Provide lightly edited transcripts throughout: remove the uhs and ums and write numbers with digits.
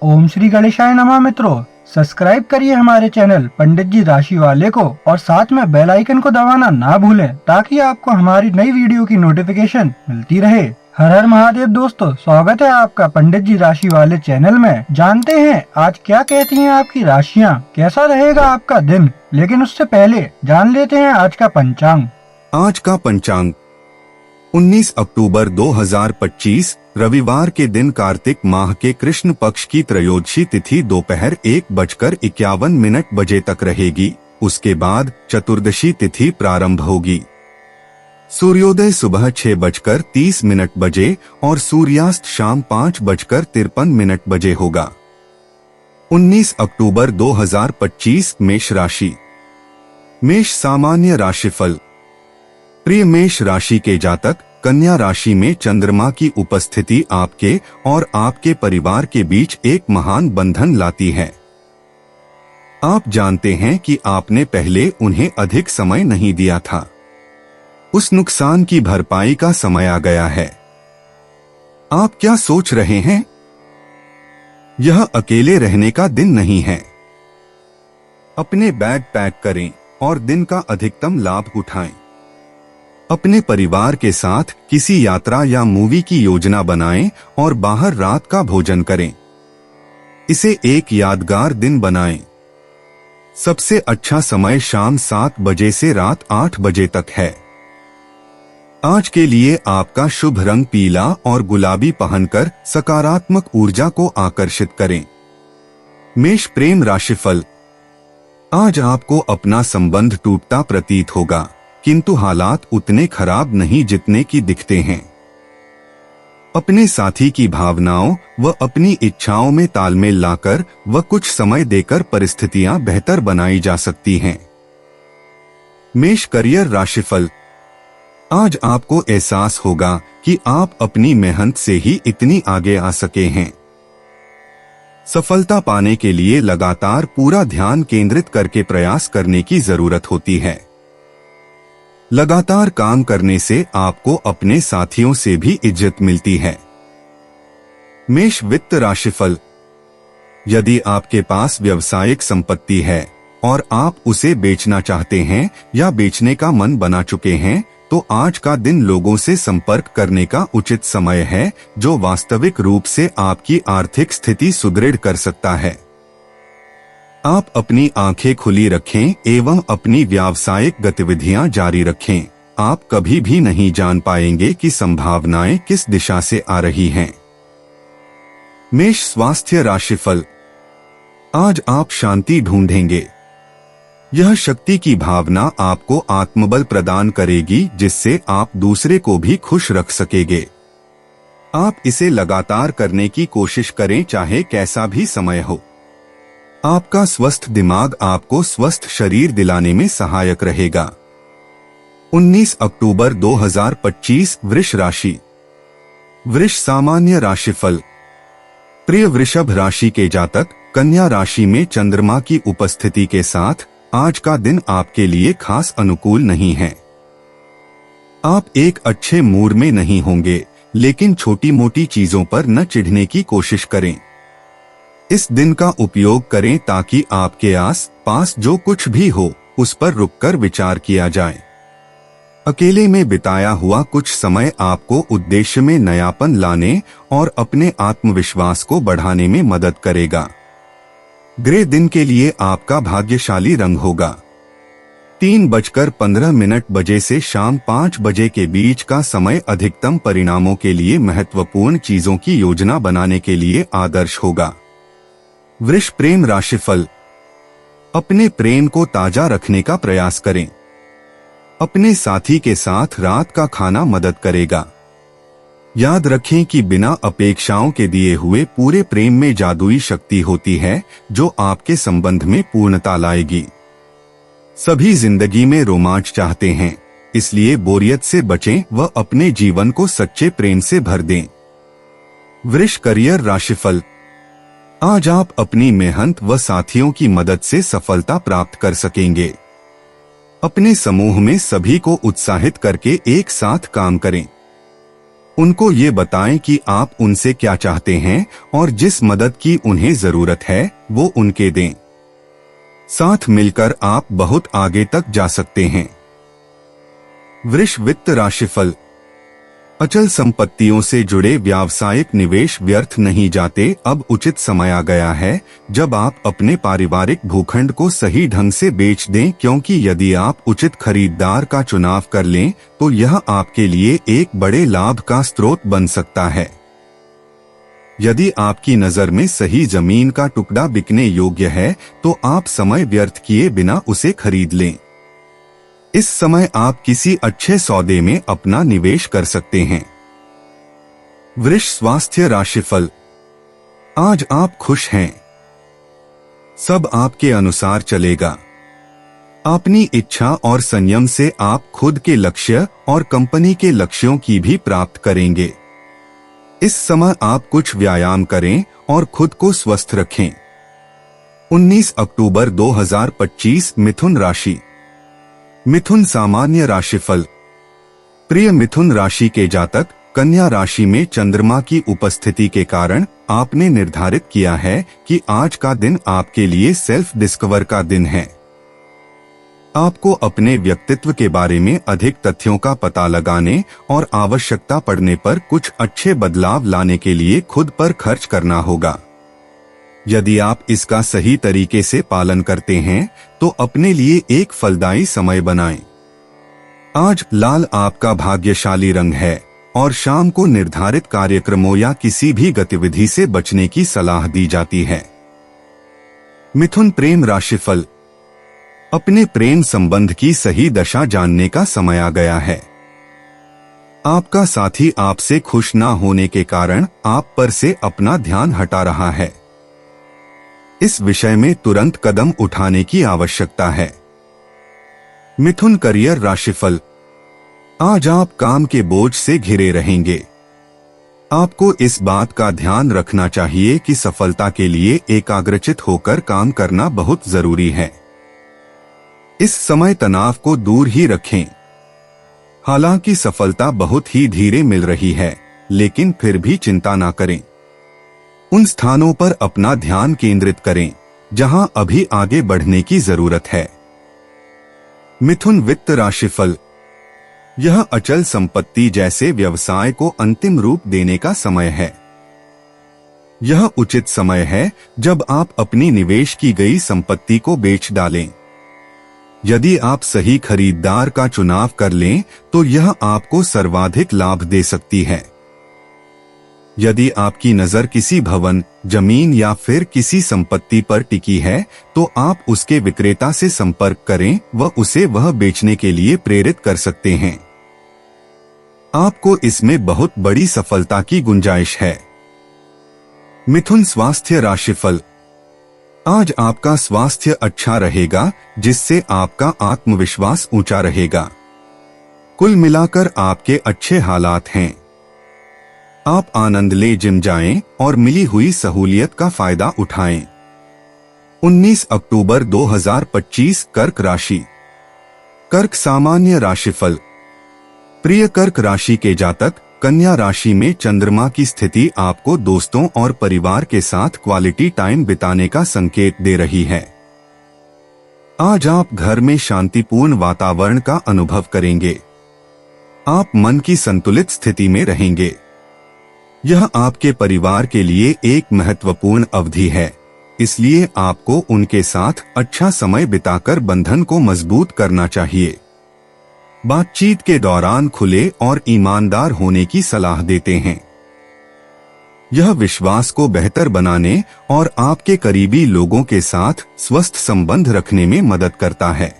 ओम श्री गणेशाय नमः। मित्रों, सब्सक्राइब करिए हमारे चैनल पंडित जी राशि वाले को और साथ में बेल आइकन को दबाना ना भूलें ताकि आपको हमारी नई वीडियो की नोटिफिकेशन मिलती रहे। हर हर महादेव दोस्तों, स्वागत है आपका पंडित जी राशि वाले चैनल में। जानते हैं आज क्या कहती हैं आपकी राशियां, कैसा रहेगा आपका दिन। लेकिन उससे पहले जान लेते हैं आज का पंचांग। आज का पंचांग 19 अक्टूबर 2025 रविवार के दिन कार्तिक माह के कृष्ण पक्ष की त्रयोदशी तिथि दोपहर 1:51 बजे तक रहेगी। उसके बाद चतुर्दशी तिथि प्रारंभ होगी। सूर्योदय सुबह 6:30 बजे और सूर्यास्त शाम 5:53 बजे होगा। 19 अक्टूबर 2025 मेष राशि। मेष सामान्य राशिफल। प्रिय मेष राशि के जातक, कन्या राशि में चंद्रमा की उपस्थिति आपके और आपके परिवार के बीच एक महान बंधन लाती है। आप जानते हैं कि आपने पहले उन्हें अधिक समय नहीं दिया था। उस नुकसान की भरपाई का समय आ गया है। आप क्या सोच रहे हैं? यह अकेले रहने का दिन नहीं है। अपने बैग पैक करें और दिन का अधिकतम लाभ उठाएं। अपने परिवार के साथ किसी यात्रा या मूवी की योजना बनाएं और बाहर रात का भोजन करें। इसे एक यादगार दिन बनाएं। सबसे अच्छा समय शाम 7 बजे से रात 8 बजे तक है। आज के लिए आपका शुभ रंग पीला और गुलाबी पहनकर सकारात्मक ऊर्जा को आकर्षित करें। मेष प्रेम राशिफल। आज आपको अपना संबंध टूटता प्रतीत होगा, किंतु हालात उतने खराब नहीं जितने की दिखते हैं। अपने साथी की भावनाओं व अपनी इच्छाओं में तालमेल लाकर व कुछ समय देकर परिस्थितियां बेहतर बनाई जा सकती हैं। मेष करियर राशिफल। आज आपको एहसास होगा कि आप अपनी मेहनत से ही इतनी आगे आ सके हैं। सफलता पाने के लिए लगातार पूरा ध्यान केंद्रित करके प्रयास करने की जरूरत होती है। लगातार काम करने से आपको अपने साथियों से भी इज्जत मिलती है। मेष वित्त राशिफल। यदि आपके पास व्यावसायिक संपत्ति है और आप उसे बेचना चाहते हैं या बेचने का मन बना चुके हैं, तो आज का दिन लोगों से संपर्क करने का उचित समय है, जो वास्तविक रूप से आपकी आर्थिक स्थिति सुदृढ़ कर सकता है। आप अपनी आंखें खुली रखें एवं अपनी व्यावसायिक गतिविधियां जारी रखें। आप कभी भी नहीं जान पाएंगे कि संभावनाएं किस दिशा से आ रही हैं। मेष स्वास्थ्य राशिफल। आज आप शांति ढूंढेंगे। यह शक्ति की भावना आपको आत्मबल प्रदान करेगी, जिससे आप दूसरे को भी खुश रख सकेंगे। आप इसे लगातार करने की कोशिश करें, चाहे कैसा भी समय हो। आपका स्वस्थ दिमाग आपको स्वस्थ शरीर दिलाने में सहायक रहेगा। 19 अक्टूबर 2025 वृष राशि। वृष सामान्य राशिफल। प्रिय वृषभ राशि के जातक, कन्या राशि में चंद्रमा की उपस्थिति के साथ आज का दिन आपके लिए खास अनुकूल नहीं है। आप एक अच्छे मूड में नहीं होंगे, लेकिन छोटी मोटी चीजों पर न चिढ़ने की कोशिश करें। इस दिन का उपयोग करें ताकि आपके आस पास जो कुछ भी हो उस पर रुककर विचार किया जाए। अकेले में बिताया हुआ कुछ समय आपको उद्देश्य में नयापन लाने और अपने आत्मविश्वास को बढ़ाने में मदद करेगा। ग्रे दिन के लिए आपका भाग्यशाली रंग होगा। 3:15 बजे से शाम 5 बजे के बीच का समय अधिकतम परिणामों के लिए महत्वपूर्ण चीजों की योजना बनाने के लिए आदर्श होगा। वृष प्रेम राशिफल। अपने प्रेम को ताजा रखने का प्रयास करें। अपने साथी के साथ रात का खाना मदद करेगा। याद रखें कि बिना अपेक्षाओं के दिए हुए पूरे प्रेम में जादुई शक्ति होती है, जो आपके संबंध में पूर्णता लाएगी। सभी जिंदगी में रोमांच चाहते हैं, इसलिए बोरियत से बचें व अपने जीवन को सच्चे प्रेम से भर दें। वृष करियर राशिफल। आज आप अपनी मेहनत व साथियों की मदद से सफलता प्राप्त कर सकेंगे। अपने समूह में सभी को उत्साहित करके एक साथ काम करें। उनको ये बताएं कि आप उनसे क्या चाहते हैं और जिस मदद की उन्हें जरूरत है वो उनके दें। साथ मिलकर आप बहुत आगे तक जा सकते हैं। वृष वित्त राशिफल। अचल संपत्तियों से जुड़े व्यावसायिक निवेश व्यर्थ नहीं जाते। अब उचित समय आ गया है जब आप अपने पारिवारिक भूखंड को सही ढंग से बेच दें, क्योंकि यदि आप उचित खरीदार का चुनाव कर लें तो यह आपके लिए एक बड़े लाभ का स्रोत बन सकता है। यदि आपकी नजर में सही जमीन का टुकड़ा बिकने योग्य है तो आप समय व्यर्थ किए बिना उसे खरीद लें। इस समय आप किसी अच्छे सौदे में अपना निवेश कर सकते हैं। वृष स्वास्थ्य राशिफल। आज आप खुश हैं। सब आपके अनुसार चलेगा। अपनी इच्छा और संयम से आप खुद के लक्ष्य और कंपनी के लक्ष्यों की भी प्राप्त करेंगे। इस समय आप कुछ व्यायाम करें और खुद को स्वस्थ रखें। 19 अक्टूबर 2025 मिथुन राशि। मिथुन सामान्य राशिफल। प्रिय मिथुन राशि के जातक, कन्या राशि में चंद्रमा की उपस्थिति के कारण आपने निर्धारित किया है कि आज का दिन आपके लिए सेल्फ डिस्कवर का दिन है। आपको अपने व्यक्तित्व के बारे में अधिक तथ्यों का पता लगाने और आवश्यकता पड़ने पर कुछ अच्छे बदलाव लाने के लिए खुद पर खर्च करना होगा। यदि आप इसका सही तरीके से पालन करते हैं तो अपने लिए एक फलदायी समय बनाएं। आज लाल आपका भाग्यशाली रंग है और शाम को निर्धारित कार्यक्रमों या किसी भी गतिविधि से बचने की सलाह दी जाती है। मिथुन प्रेम राशिफल। अपने प्रेम संबंध की सही दशा जानने का समय आ गया है। आपका साथी आपसे खुश ना होने के कारण आप पर से अपना ध्यान हटा रहा है। इस विषय में तुरंत कदम उठाने की आवश्यकता है। मिथुन करियर राशिफल। आज आप काम के बोझ से घिरे रहेंगे। आपको इस बात का ध्यान रखना चाहिए कि सफलता के लिए एकाग्रचित होकर काम करना बहुत जरूरी है। इस समय तनाव को दूर ही रखें। हालांकि सफलता बहुत ही धीरे मिल रही है, लेकिन फिर भी चिंता ना करें। उन स्थानों पर अपना ध्यान केंद्रित करें जहां अभी आगे बढ़ने की जरूरत है। मिथुन वित्त राशिफल। यह अचल संपत्ति जैसे व्यवसाय को अंतिम रूप देने का समय है। यह उचित समय है जब आप अपनी निवेश की गई संपत्ति को बेच डालें। यदि आप सही खरीदार का चुनाव कर लें तो यह आपको सर्वाधिक लाभ दे सकती है। यदि आपकी नजर किसी भवन, जमीन या फिर किसी संपत्ति पर टिकी है तो आप उसके विक्रेता से संपर्क करें व उसे वह बेचने के लिए प्रेरित कर सकते हैं। आपको इसमें बहुत बड़ी सफलता की गुंजाइश है। मिथुन स्वास्थ्य राशिफल। आज आपका स्वास्थ्य अच्छा रहेगा जिससे आपका आत्मविश्वास ऊंचा रहेगा। कुल मिलाकर आपके अच्छे हालात हैं। आप आनंद ले जिम जाएं और मिली हुई सहूलियत का फायदा उठाएं। 19 अक्टूबर 2025 कर्क राशि। कर्क सामान्य राशिफल। प्रिय कर्क राशि के जातक, कन्या राशि में चंद्रमा की स्थिति आपको दोस्तों और परिवार के साथ क्वालिटी टाइम बिताने का संकेत दे रही है। आज आप घर में शांतिपूर्ण वातावरण का अनुभव करेंगे। आप मन की संतुलित स्थिति में रहेंगे। यह आपके परिवार के लिए एक महत्वपूर्ण अवधि है, इसलिए आपको उनके साथ अच्छा समय बिताकर बंधन को मजबूत करना चाहिए। बातचीत के दौरान खुले और ईमानदार होने की सलाह देते हैं। यह विश्वास को बेहतर बनाने और आपके करीबी लोगों के साथ स्वस्थ संबंध रखने में मदद करता है।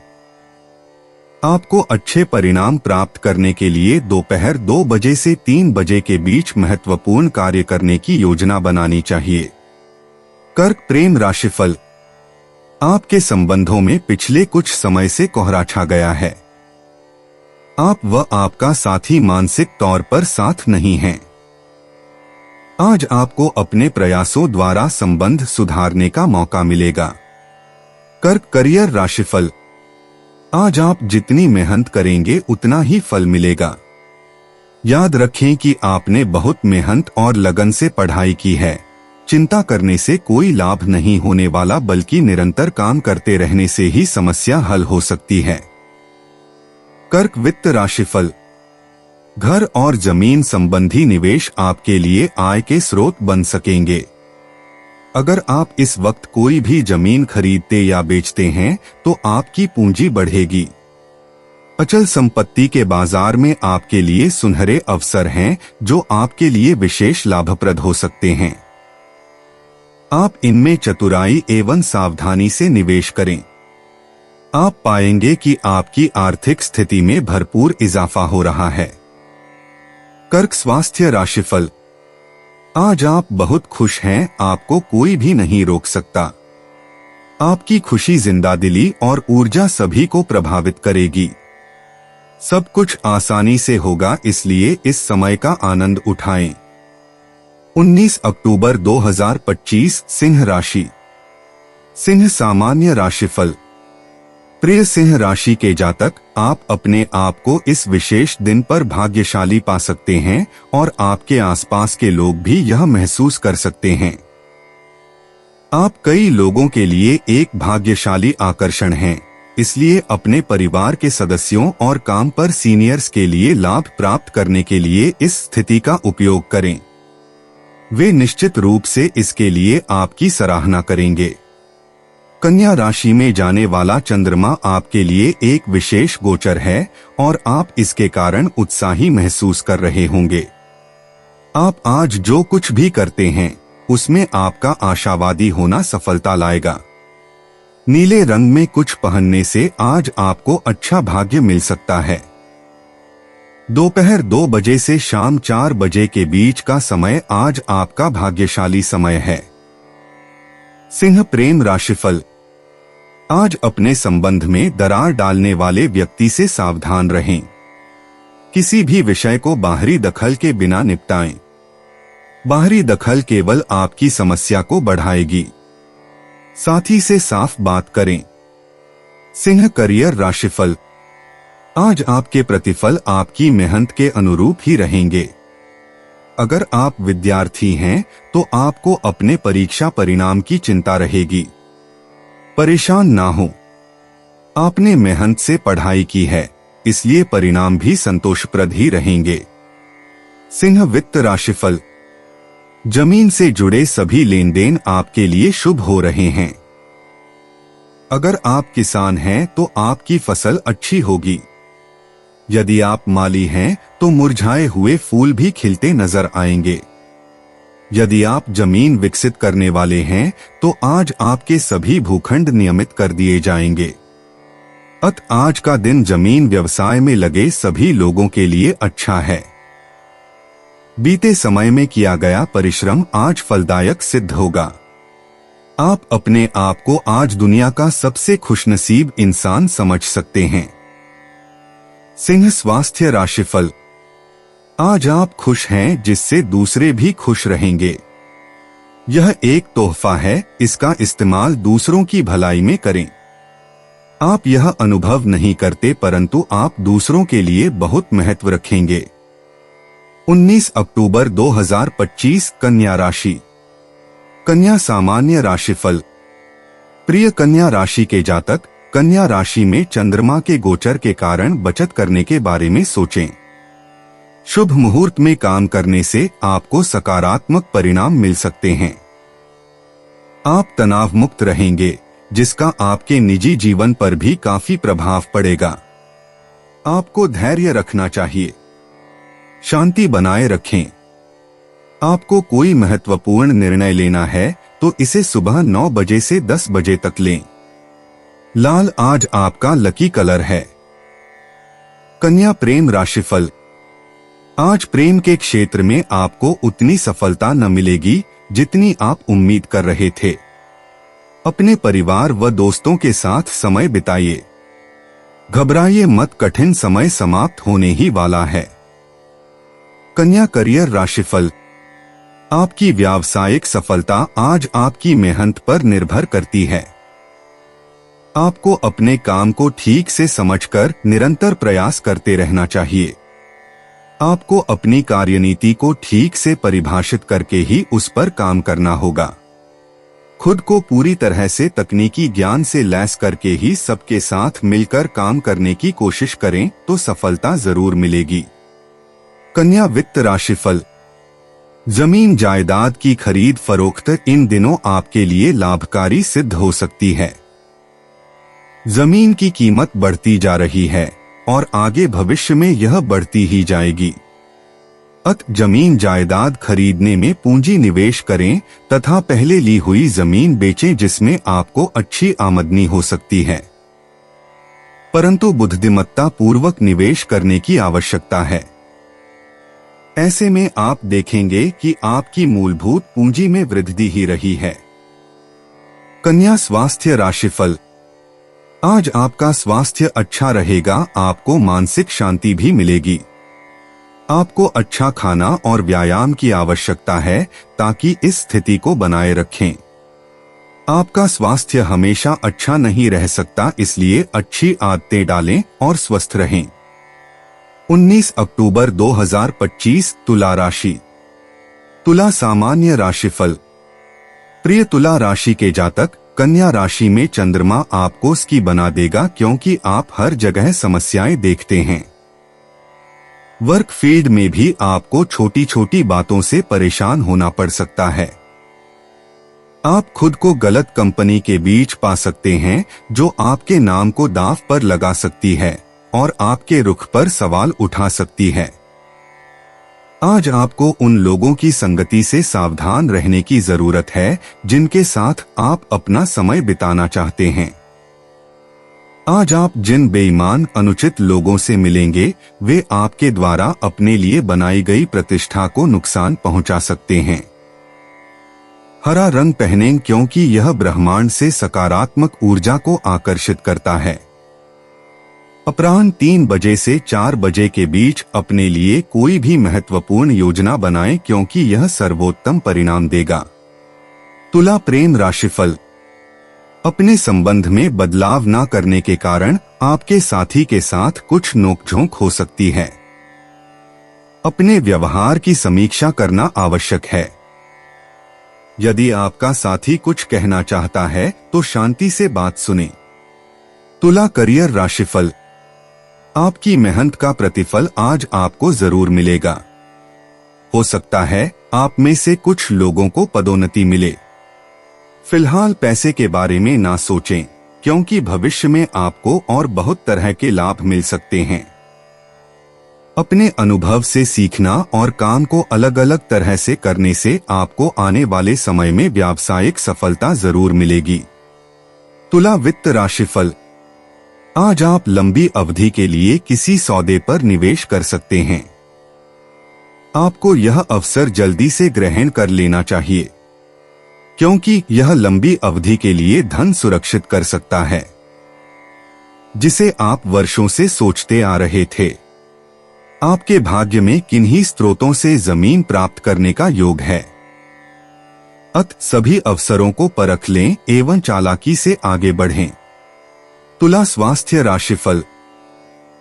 आपको अच्छे परिणाम प्राप्त करने के लिए दोपहर 2 बजे से 3 बजे के बीच महत्वपूर्ण कार्य करने की योजना बनानी चाहिए। कर्क प्रेम राशिफल। आपके संबंधों में पिछले कुछ समय से कोहरा छा गया है। आप व आपका साथी मानसिक तौर पर साथ नहीं हैं। आज आपको अपने प्रयासों द्वारा संबंध सुधारने का मौका मिलेगा। कर्क करियर राशिफल। आज आप जितनी मेहनत करेंगे उतना ही फल मिलेगा। याद रखें कि आपने बहुत मेहनत और लगन से पढ़ाई की है। चिंता करने से कोई लाभ नहीं होने वाला, बल्कि निरंतर काम करते रहने से ही समस्या हल हो सकती है। कर्क वित्त राशिफल। घर और जमीन संबंधी निवेश आपके लिए आय के स्रोत बन सकेंगे। अगर आप इस वक्त कोई भी जमीन खरीदते या बेचते हैं तो आपकी पूंजी बढ़ेगी। अचल संपत्ति के बाजार में आपके लिए सुनहरे अवसर हैं जो आपके लिए विशेष लाभप्रद हो सकते हैं। आप इनमें चतुराई एवं सावधानी से निवेश करें। आप पाएंगे कि आपकी आर्थिक स्थिति में भरपूर इजाफा हो रहा है। कर्क स्वास्थ्य राशिफल। आज आप बहुत खुश हैं, आपको कोई भी नहीं रोक सकता। आपकी खुशी, जिंदादिली और ऊर्जा सभी को प्रभावित करेगी। सब कुछ आसानी से होगा, इसलिए इस समय का आनंद उठाएं। 19 अक्टूबर 2025 सिंह राशि। सिंह सामान्य राशिफल। प्रिय सिंह राशि के जातक, आप अपने आप को इस विशेष दिन पर भाग्यशाली पा सकते हैं और आपके आसपास के लोग भी यह महसूस कर सकते हैं। आप कई लोगों के लिए एक भाग्यशाली आकर्षण हैं, इसलिए अपने परिवार के सदस्यों और काम पर सीनियर्स के लिए लाभ प्राप्त करने के लिए इस स्थिति का उपयोग करें। वे निश्चित रूप से इसके लिए आपकी सराहना करेंगे। कन्या राशि में जाने वाला चंद्रमा आपके लिए एक विशेष गोचर है और आप इसके कारण उत्साही महसूस कर रहे होंगे। आप आज जो कुछ भी करते हैं उसमें आपका आशावादी होना सफलता लाएगा। नीले रंग में कुछ पहनने से आज आपको अच्छा भाग्य मिल सकता है। दोपहर 2 बजे से शाम 4 बजे के बीच का समय आज आपका भाग्यशाली समय है। सिंह प्रेम राशिफल। आज अपने संबंध में दरार डालने वाले व्यक्ति से सावधान रहें। किसी भी विषय को बाहरी दखल के बिना निपटाएं। बाहरी दखल केवल आपकी समस्या को बढ़ाएगी। साथी से साफ बात करें। सिंह करियर राशिफल। आज आपके प्रतिफल आपकी मेहनत के अनुरूप ही रहेंगे। अगर आप विद्यार्थी हैं तो आपको अपने परीक्षा परिणाम की चिंता रहेगी। परेशान ना हो, आपने मेहनत से पढ़ाई की है, इसलिए परिणाम भी संतोषप्रद ही रहेंगे। सिंह वित्त राशिफल। जमीन से जुड़े सभी लेन देन आपके लिए शुभ हो रहे हैं। अगर आप किसान हैं तो आपकी फसल अच्छी होगी। यदि आप माली हैं तो मुरझाए हुए फूल भी खिलते नजर आएंगे। यदि आप जमीन विकसित करने वाले हैं तो आज आपके सभी भूखंड नियमित कर दिए जाएंगे। आज का दिन जमीन व्यवसाय में लगे सभी लोगों के लिए अच्छा है। बीते समय में किया गया परिश्रम आज फलदायक सिद्ध होगा। आप अपने आप को आज दुनिया का सबसे खुशनसीब इंसान समझ सकते हैं। सिंह स्वास्थ्य राशिफल। आज आप खुश हैं, जिससे दूसरे भी खुश रहेंगे। यह एक तोहफा है, इसका इस्तेमाल दूसरों की भलाई में करें। आप यह अनुभव नहीं करते, परंतु आप दूसरों के लिए बहुत महत्व रखेंगे। 19 अक्टूबर 2025 कन्या राशि। कन्या सामान्य राशिफल। प्रिय कन्या राशि के जातक, कन्या राशि में चंद्रमा के गोचर के कारण बचत करने के बारे में सोचें। शुभ मुहूर्त में काम करने से आपको सकारात्मक परिणाम मिल सकते हैं। आप तनाव मुक्त रहेंगे, जिसका आपके निजी जीवन पर भी काफी प्रभाव पड़ेगा। आपको धैर्य रखना चाहिए। शांति बनाए रखें। आपको कोई महत्वपूर्ण निर्णय लेना है तो इसे सुबह 9 बजे से 10 बजे तक लें। लाल आज आपका लकी कलर है। कन्या प्रेम राशिफल। आज प्रेम के क्षेत्र में आपको उतनी सफलता न मिलेगी जितनी आप उम्मीद कर रहे थे। अपने परिवार व दोस्तों के साथ समय बिताइए। घबराइए मत, कठिन समय समाप्त होने ही वाला है। कन्या करियर राशिफल। आपकी व्यावसायिक सफलता आज आपकी मेहनत पर निर्भर करती है। आपको अपने काम को ठीक से समझकर निरंतर प्रयास करते रहना चाहिए। आपको अपनी कार्यनीति को ठीक से परिभाषित करके ही उस पर काम करना होगा। खुद को पूरी तरह से तकनीकी ज्ञान से लैस करके ही सबके साथ मिलकर काम करने की कोशिश करें तो सफलता जरूर मिलेगी। कन्या वित्त राशिफल। जमीन जायदाद की खरीद फरोख्त इन दिनों आपके लिए लाभकारी सिद्ध हो सकती है। जमीन की कीमत बढ़ती जा रही है और आगे भविष्य में यह बढ़ती ही जाएगी। जमीन जायदाद खरीदने में पूंजी निवेश करें तथा पहले ली हुई जमीन बेचें जिसमें आपको अच्छी आमदनी हो सकती है, परंतु बुद्धिमत्ता पूर्वक निवेश करने की आवश्यकता है। ऐसे में आप देखेंगे कि आपकी मूलभूत पूंजी में वृद्धि ही रही है। कन्या स्वास्थ्य राशिफल। आज आपका स्वास्थ्य अच्छा रहेगा, आपको मानसिक शांति भी मिलेगी। आपको अच्छा खाना और व्यायाम की आवश्यकता है ताकि इस स्थिति को बनाए रखें। आपका स्वास्थ्य हमेशा अच्छा नहीं रह सकता, इसलिए अच्छी आदतें डालें और स्वस्थ रहें। 19 अक्टूबर 2025 तुला राशि। तुला सामान्य राशिफल। प्रिय तुला राशि के जातक, कन्या राशि में चंद्रमा आपको स्की बना देगा क्योंकि आप हर जगह समस्याएं देखते हैं। वर्क फील्ड में भी आपको छोटी छोटी बातों से परेशान होना पड़ सकता है। आप खुद को गलत कंपनी के बीच पा सकते हैं जो आपके नाम को दांव पर लगा सकती है और आपके रुख पर सवाल उठा सकती है। आज आपको उन लोगों की संगति से सावधान रहने की जरूरत है जिनके साथ आप अपना समय बिताना चाहते हैं। आज आप जिन बेईमान अनुचित लोगों से मिलेंगे वे आपके द्वारा अपने लिए बनाई गई प्रतिष्ठा को नुकसान पहुंचा सकते हैं। हरा रंग पहनें क्योंकि यह ब्रह्मांड से सकारात्मक ऊर्जा को आकर्षित करता है। अपराह्न 3 बजे से 4 बजे के बीच अपने लिए कोई भी महत्वपूर्ण योजना बनाएं क्योंकि यह सर्वोत्तम परिणाम देगा। तुला प्रेम राशिफल। अपने संबंध में बदलाव न करने के कारण आपके साथी के साथ कुछ नोकझोंक हो सकती है। अपने व्यवहार की समीक्षा करना आवश्यक है। यदि आपका साथी कुछ कहना चाहता है तो शांति से बात सुने। तुला करियर राशिफल। आपकी मेहनत का प्रतिफल आज आपको जरूर मिलेगा। हो सकता है आप में से कुछ लोगों को पदोन्नति मिले। फिलहाल पैसे के बारे में ना सोचें क्योंकि भविष्य में आपको और बहुत तरह के लाभ मिल सकते हैं। अपने अनुभव से सीखना और काम को अलग अलग तरह से करने से आपको आने वाले समय में व्यावसायिक सफलता जरूर मिलेगी। तुला वित्त राशिफल। आज आप लंबी अवधि के लिए किसी सौदे पर निवेश कर सकते हैं। आपको यह अवसर जल्दी से ग्रहण कर लेना चाहिए क्योंकि यह लंबी अवधि के लिए धन सुरक्षित कर सकता है जिसे आप वर्षों से सोचते आ रहे थे। आपके भाग्य में किन्हीं स्रोतों से जमीन प्राप्त करने का योग है। सभी अवसरों को परख लें एवं चालाकी से आगे बढ़ें। तुला स्वास्थ्य राशिफल।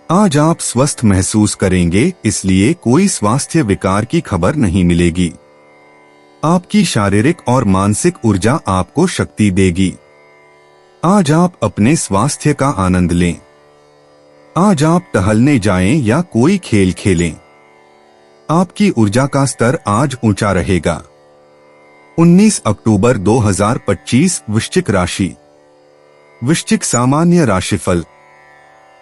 आज आप स्वस्थ महसूस करेंगे, इसलिए कोई स्वास्थ्य विकार की खबर नहीं मिलेगी। आपकी शारीरिक और मानसिक ऊर्जा आपको शक्ति देगी। आज आप अपने स्वास्थ्य का आनंद लें। आज आप टहलने जाएं या कोई खेल खेलें। आपकी ऊर्जा का स्तर आज ऊंचा रहेगा। 19 अक्टूबर 2025 वृश्चिक राशि। वृश्चिक सामान्य राशिफल।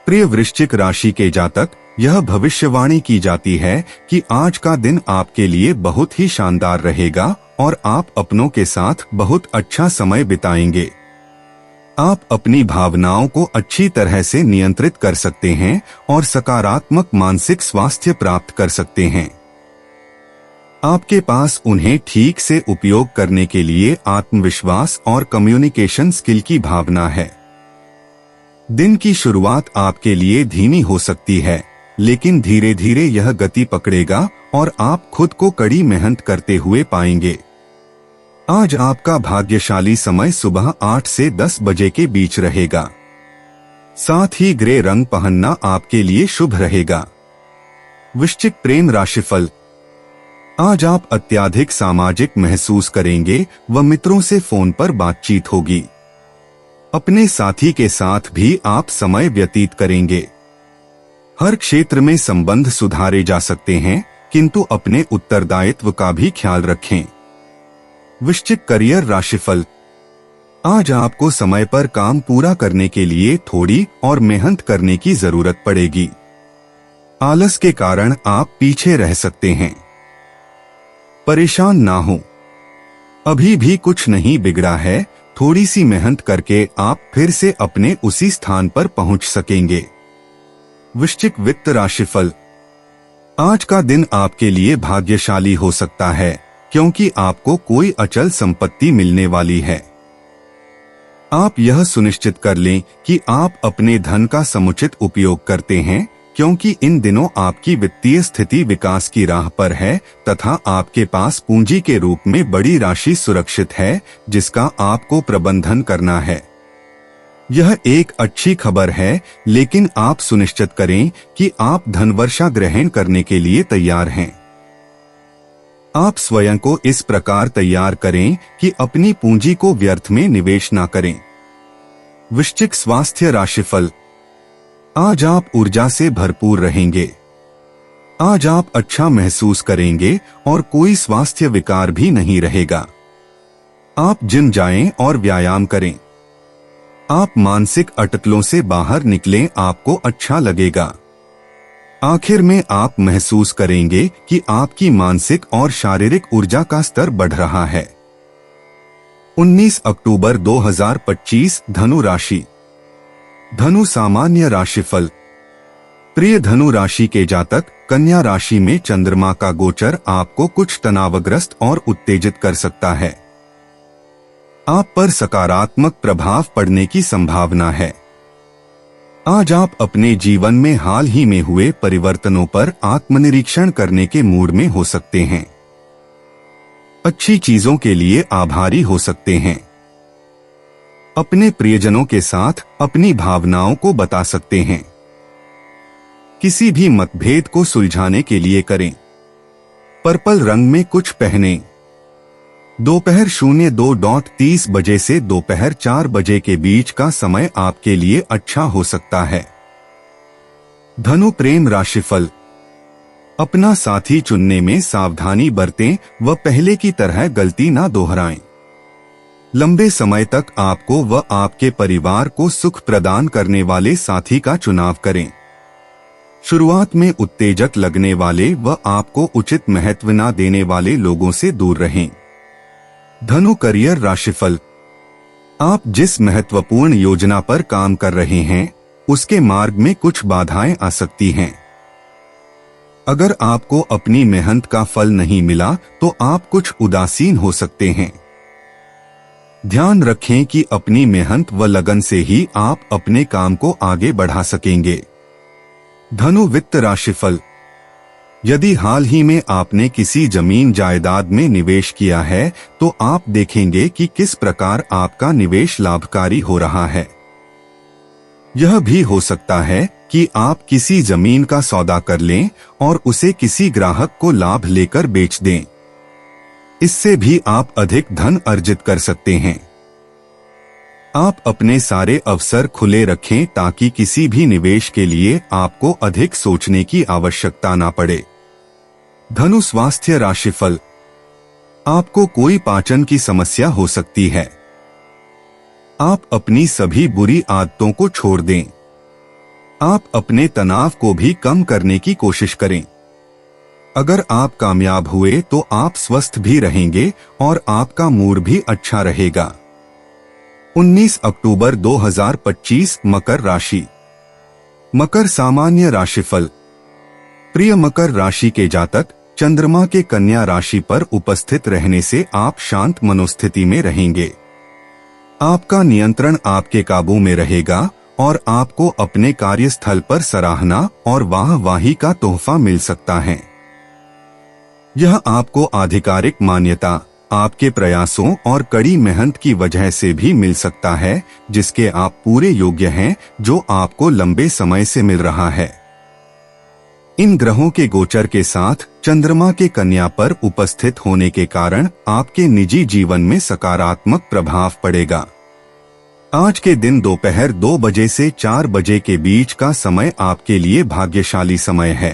प्रिय वृश्चिक राशि के जातक, यह भविष्यवाणी की जाती है कि आज का दिन आपके लिए बहुत ही शानदार रहेगा और आप अपनों के साथ बहुत अच्छा समय बिताएंगे। आप अपनी भावनाओं को अच्छी तरह से नियंत्रित कर सकते हैं और सकारात्मक मानसिक स्वास्थ्य प्राप्त कर सकते हैं। आपके पास उन्हें ठीक से उपयोग करने के लिए आत्मविश्वास और कम्युनिकेशन स्किल की भावना है। दिन की शुरुआत आपके लिए धीमी हो सकती है, लेकिन धीरे धीरे यह गति पकड़ेगा और आप खुद को कड़ी मेहनत करते हुए पाएंगे। आज आपका भाग्यशाली समय सुबह 8 से 10 बजे के बीच रहेगा। साथ ही ग्रे रंग पहनना आपके लिए शुभ रहेगा। वृश्चिक प्रेम राशिफल। आज आप अत्यधिक सामाजिक महसूस करेंगे व मित्रों से फोन पर बातचीत होगी। अपने साथी के साथ भी आप समय व्यतीत करेंगे। हर क्षेत्र में संबंध सुधारे जा सकते हैं, किंतु अपने उत्तरदायित्व का भी ख्याल रखें। वृश्चिक करियर राशिफल। आज आपको समय पर काम पूरा करने के लिए थोड़ी और मेहनत करने की जरूरत पड़ेगी। आलस के कारण आप पीछे रह सकते हैं। परेशान ना हो, अभी भी कुछ नहीं बिगड़ा है। थोड़ी सी मेहनत करके आप फिर से अपने उसी स्थान पर पहुंच सकेंगे। वृश्चिक वित्त राशिफल। आज का दिन आपके लिए भाग्यशाली हो सकता है, क्योंकि आपको कोई अचल संपत्ति मिलने वाली है। आप यह सुनिश्चित कर लें कि आप अपने धन का समुचित उपयोग करते हैं, क्योंकि इन दिनों आपकी वित्तीय स्थिति विकास की राह पर है तथा आपके पास पूंजी के रूप में बड़ी राशि सुरक्षित है, जिसका आपको प्रबंधन करना है। यह एक अच्छी खबर है, लेकिन आप सुनिश्चित करें कि आप धनवर्षा ग्रहण करने के लिए तैयार हैं। आप स्वयं को इस प्रकार तैयार करें कि अपनी पूंजी को व्यर्थ में निवेश न करें। वृश्चिक स्वास्थ्य राशिफल। आज आप ऊर्जा से भरपूर रहेंगे। आज आप अच्छा महसूस करेंगे और कोई स्वास्थ्य विकार भी नहीं रहेगा। आप जिम जाएं और व्यायाम करें। आप मानसिक अटकलों से बाहर निकलें, आपको अच्छा लगेगा। आखिर में आप महसूस करेंगे कि आपकी मानसिक और शारीरिक ऊर्जा का स्तर बढ़ रहा है। 19 अक्टूबर 2025 धनु राशि। धनु सामान्य राशिफल। प्रिय धनु राशि के जातक, कन्या राशि में चंद्रमा का गोचर आपको कुछ तनावग्रस्त और उत्तेजित कर सकता है। आप पर सकारात्मक प्रभाव पड़ने की संभावना है। आज आप अपने जीवन में हाल ही में हुए परिवर्तनों पर आत्मनिरीक्षण करने के मूड में हो सकते हैं। अच्छी चीजों के लिए आभारी हो सकते हैं। अपने प्रियजनों के साथ अपनी भावनाओं को बता सकते हैं। किसी भी मतभेद को सुलझाने के लिए करें। पर्पल रंग में कुछ पहने। दोपहर 02:30 बजे से दोपहर 4 बजे के बीच का समय आपके लिए अच्छा हो सकता है। धनु प्रेम राशिफल। अपना साथी चुनने में सावधानी बरतें व पहले की तरह गलती ना दोहराएं। लंबे समय तक आपको व आपके परिवार को सुख प्रदान करने वाले साथी का चुनाव करें। शुरुआत में उत्तेजक लगने वाले व आपको उचित महत्व न देने वाले लोगों से दूर रहें। धनु करियर राशिफल। आप जिस महत्वपूर्ण योजना पर काम कर रहे हैं, उसके मार्ग में कुछ बाधाएं आ सकती हैं। अगर आपको अपनी मेहनत का फल नहीं मिला तो आप कुछ उदासीन हो सकते हैं। ध्यान रखें कि अपनी मेहनत व लगन से ही आप अपने काम को आगे बढ़ा सकेंगे। धनु वित्त राशिफल। यदि हाल ही में आपने किसी जमीन जायदाद में निवेश किया है, तो आप देखेंगे कि किस प्रकार आपका निवेश लाभकारी हो रहा है। यह भी हो सकता है कि आप किसी जमीन का सौदा कर लें और उसे किसी ग्राहक को लाभ लेकर बेच दें। इससे भी आप अधिक धन अर्जित कर सकते हैं। आप अपने सारे अवसर खुले रखें ताकि किसी भी निवेश के लिए आपको अधिक सोचने की आवश्यकता न पड़े। धनु स्वास्थ्य राशिफल। आपको कोई पाचन की समस्या हो सकती है। आप अपनी सभी बुरी आदतों को छोड़ दें। आप अपने तनाव को भी कम करने की कोशिश करें। अगर आप कामयाब हुए तो आप स्वस्थ भी रहेंगे और आपका मूड भी अच्छा रहेगा। 19 अक्टूबर 2025 मकर राशि। मकर सामान्य राशिफल। प्रिय मकर राशि के जातक, चंद्रमा के कन्या राशि पर उपस्थित रहने से आप शांत मनोस्थिति में रहेंगे। आपका नियंत्रण आपके काबू में रहेगा और आपको अपने कार्यस्थल पर सराहना और वाहवाही का तोहफा मिल सकता है। यह आपको आधिकारिक मान्यता आपके प्रयासों और कड़ी मेहनत की वजह से भी मिल सकता है, जिसके आप पूरे योग्य हैं, जो आपको लंबे समय से मिल रहा है। इन ग्रहों के गोचर के साथ चंद्रमा के कन्या पर उपस्थित होने के कारण आपके निजी जीवन में सकारात्मक प्रभाव पड़ेगा। आज के दिन दोपहर 2 बजे से 4 बजे के बीच का समय आपके लिए भाग्यशाली समय है।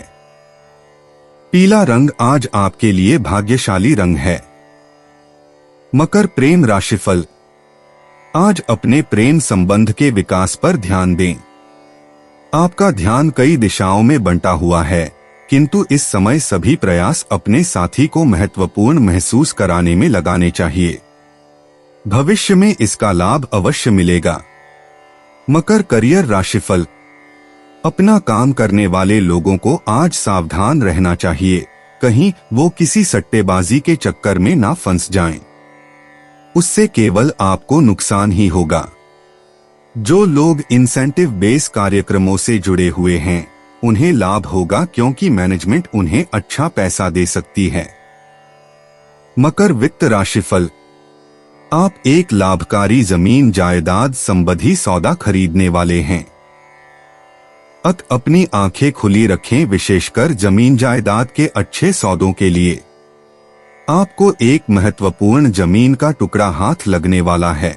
पीला रंग आज आपके लिए भाग्यशाली रंग है। मकर प्रेम राशिफल। आज अपने प्रेम संबंध के विकास पर ध्यान दें। आपका ध्यान कई दिशाओं में बंटा हुआ है, किंतु इस समय सभी प्रयास अपने साथी को महत्वपूर्ण महसूस कराने में लगाने चाहिए। भविष्य में इसका लाभ अवश्य मिलेगा। मकर करियर राशिफल। अपना काम करने वाले लोगों को आज सावधान रहना चाहिए, कहीं वो किसी सट्टेबाजी के चक्कर में ना फंस जाएं। उससे केवल आपको नुकसान ही होगा। जो लोग इंसेंटिव बेस कार्यक्रमों से जुड़े हुए हैं, उन्हें लाभ होगा क्योंकि मैनेजमेंट उन्हें अच्छा पैसा दे सकती है। मकर वित्त राशिफल। आप एक लाभकारी जमीन जायदाद संबंधी सौदा खरीदने वाले हैं। अपनी आंखें खुली रखें, विशेषकर जमीन जायदाद के अच्छे सौदों के लिए। आपको एक महत्वपूर्ण जमीन का टुकड़ा हाथ लगने वाला है,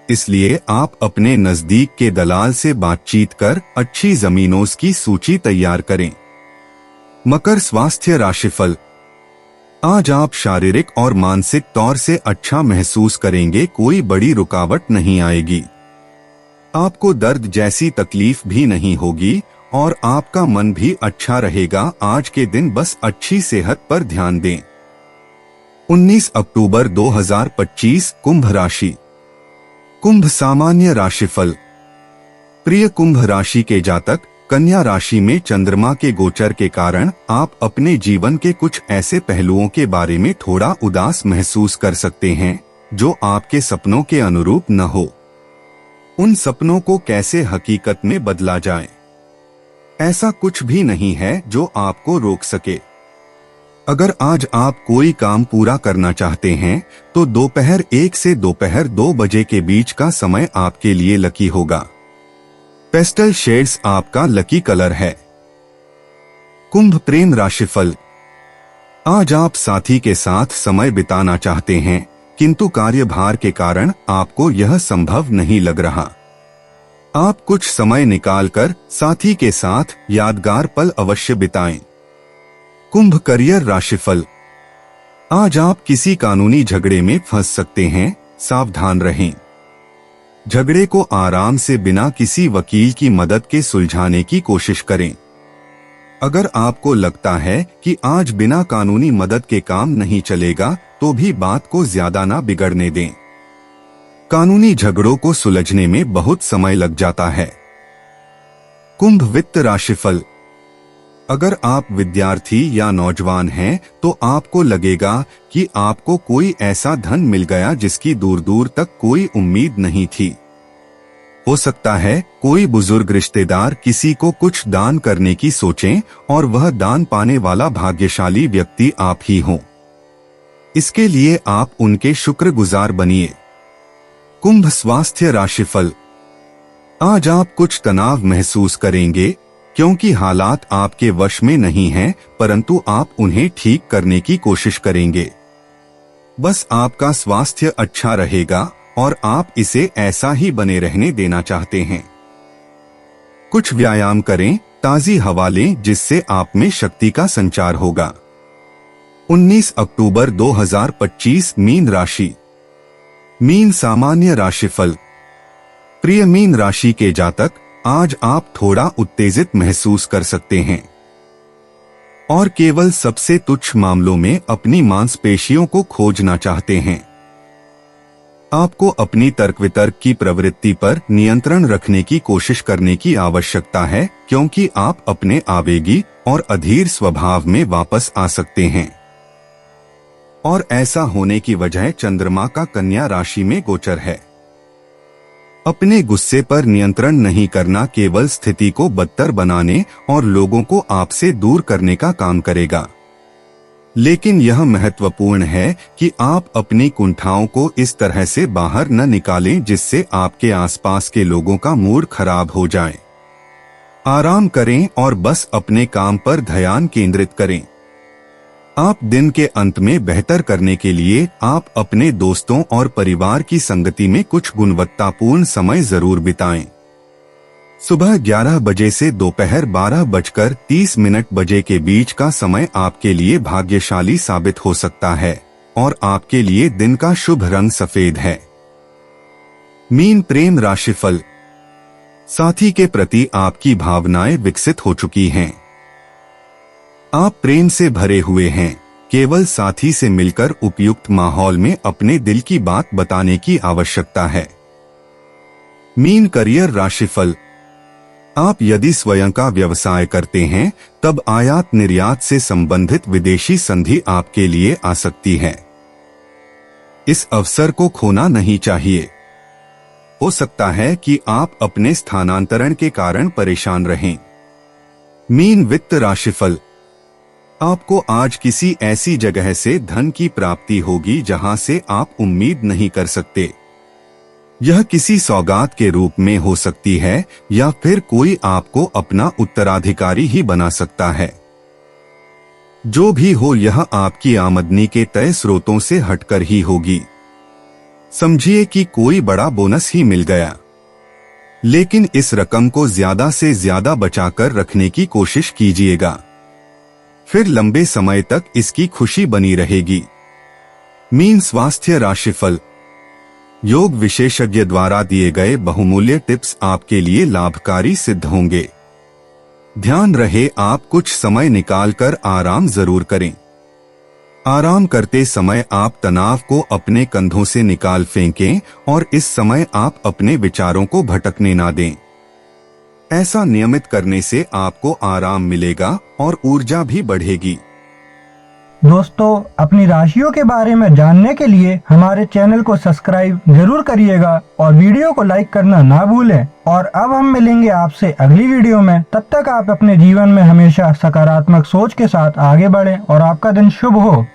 इसलिए आप अपने नजदीक के दलाल से बातचीत कर अच्छी जमीनों की सूची तैयार करें। मकर स्वास्थ्य राशिफल। आज आप शारीरिक और मानसिक तौर से अच्छा महसूस करेंगे, कोई बड़ी रुकावट नहीं आएगी। आपको दर्द जैसी तकलीफ भी नहीं होगी और आपका मन भी अच्छा रहेगा। आज के दिन बस अच्छी सेहत पर ध्यान दें। 19 अक्टूबर 2025 कुंभ राशि। कुंभ सामान्य राशिफल। प्रिय कुंभ राशि के जातक, कन्या राशि में चंद्रमा के गोचर के कारण आप अपने जीवन के कुछ ऐसे पहलुओं के बारे में थोड़ा उदास महसूस कर सकते हैं जो आपके सपनों के अनुरूप न हो। उन सपनों को कैसे हकीकत में बदला जाए, ऐसा कुछ भी नहीं है जो आपको रोक सके। अगर आज आप कोई काम पूरा करना चाहते हैं तो दोपहर 1 से दोपहर 2 बजे के बीच का समय आपके लिए लकी होगा। पेस्टल शेड्स आपका लकी कलर है। कुंभ प्रेम राशिफल। आज आप साथी के साथ समय बिताना चाहते हैं, किंतु कार्यभार के कारण आपको यह संभव नहीं लग रहा। आप कुछ समय निकालकर साथी के साथ यादगार पल अवश्य बिताएं। कुंभ करियर राशिफल। आज आप किसी कानूनी झगड़े में फंस सकते हैं, सावधान रहें। झगड़े को आराम से बिना किसी वकील की मदद के सुलझाने की कोशिश करें। अगर आपको लगता है कि आज बिना कानूनी मदद के काम नहीं चलेगा, तो भी बात को ज्यादा ना बिगड़ने दें। कानूनी झगड़ों को सुलझने में बहुत समय लग जाता है। कुंभ वित्त राशिफल। अगर आप विद्यार्थी या नौजवान हैं तो आपको लगेगा कि आपको कोई ऐसा धन मिल गया जिसकी दूर दूर तक कोई उम्मीद नहीं थी। हो सकता है कोई बुजुर्ग रिश्तेदार किसी को कुछ दान करने की सोचें और वह दान पाने वाला भाग्यशाली व्यक्ति आप ही हों। इसके लिए आप उनके शुक्रगुजार बनिए। कुंभ स्वास्थ्य राशिफल। आज आप कुछ तनाव महसूस करेंगे क्योंकि हालात आपके वश में नहीं हैं, परंतु आप उन्हें ठीक करने की कोशिश करेंगे। बस आपका स्वास्थ्य अच्छा रहेगा और आप इसे ऐसा ही बने रहने देना चाहते हैं। कुछ व्यायाम करें, ताजी हवा लें, जिससे आप में शक्ति का संचार होगा। 19 अक्टूबर 2025 मीन राशि। मीन सामान्य राशिफल। प्रिय मीन राशि के जातक, आज आप थोड़ा उत्तेजित महसूस कर सकते हैं और केवल सबसे तुच्छ मामलों में अपनी मांसपेशियों को खोजना चाहते हैं। आपको अपनी तर्क वितर्क की प्रवृत्ति पर नियंत्रण रखने की कोशिश करने की आवश्यकता है, क्योंकि आप अपने आवेगी और अधीर स्वभाव में वापस आ सकते हैं। और ऐसा होने की वजह चंद्रमा का कन्या राशि में गोचर है। अपने गुस्से पर नियंत्रण नहीं करना केवल स्थिति को बदतर बनाने और लोगों को आपसे दूर करने का काम करेगा। लेकिन यह महत्वपूर्ण है कि आप अपनी कुंठाओं को इस तरह से बाहर न निकालें जिससे आपके आसपास के लोगों का मूड खराब हो जाए। आराम करें और बस अपने काम पर ध्यान केंद्रित करें। आप दिन के अंत में बेहतर करने के लिए आप अपने दोस्तों और परिवार की संगति में कुछ गुणवत्तापूर्ण समय जरूर बिताएं। सुबह 11 बजे से दोपहर 12:30 बजे के बीच का समय आपके लिए भाग्यशाली साबित हो सकता है और आपके लिए दिन का शुभ रंग सफेद है। मीन प्रेम राशिफल। साथी के प्रति आपकी भावनाएं विकसित हो चुकी हैं। आप प्रेम से भरे हुए हैं। केवल साथी से मिलकर उपयुक्त माहौल में अपने दिल की बात बताने की आवश्यकता है। मीन करियर राशिफल। आप यदि स्वयं का व्यवसाय करते हैं तब आयात निर्यात से संबंधित विदेशी संधि आपके लिए आ सकती है। इस अवसर को खोना नहीं चाहिए। हो सकता है कि आप अपने स्थानांतरण के कारण परेशान रहें। मीन वित्त राशिफल। आपको आज किसी ऐसी जगह से धन की प्राप्ति होगी जहां से आप उम्मीद नहीं कर सकते। यह किसी सौगात के रूप में हो सकती है या फिर कोई आपको अपना उत्तराधिकारी ही बना सकता है। जो भी हो, यह आपकी आमदनी के तय स्रोतों से हटकर ही होगी। समझिए कि कोई बड़ा बोनस ही मिल गया, लेकिन इस रकम को ज्यादा से ज्यादा बचाकर रखने की कोशिश कीजिएगा, फिर लंबे समय तक इसकी खुशी बनी रहेगी। मीन स्वास्थ्य राशिफल। योग विशेषज्ञ द्वारा दिए गए बहुमूल्य टिप्स आपके लिए लाभकारी सिद्ध होंगे। ध्यान रहे, आप कुछ समय निकालकर आराम जरूर करें। आराम करते समय आप तनाव को अपने कंधों से निकाल फेंकें और इस समय आप अपने विचारों को भटकने ना दें। ऐसा नियमित करने से आपको आराम मिलेगा और ऊर्जा भी बढ़ेगी। दोस्तों, अपनी राशियों के बारे में जानने के लिए हमारे चैनल को सब्सक्राइब जरूर करिएगा और वीडियो को लाइक करना ना भूलें। और अब हम मिलेंगे आपसे अगली वीडियो में। तब तक आप अपने जीवन में हमेशा सकारात्मक सोच के साथ आगे बढ़ें और आपका दिन शुभ हो।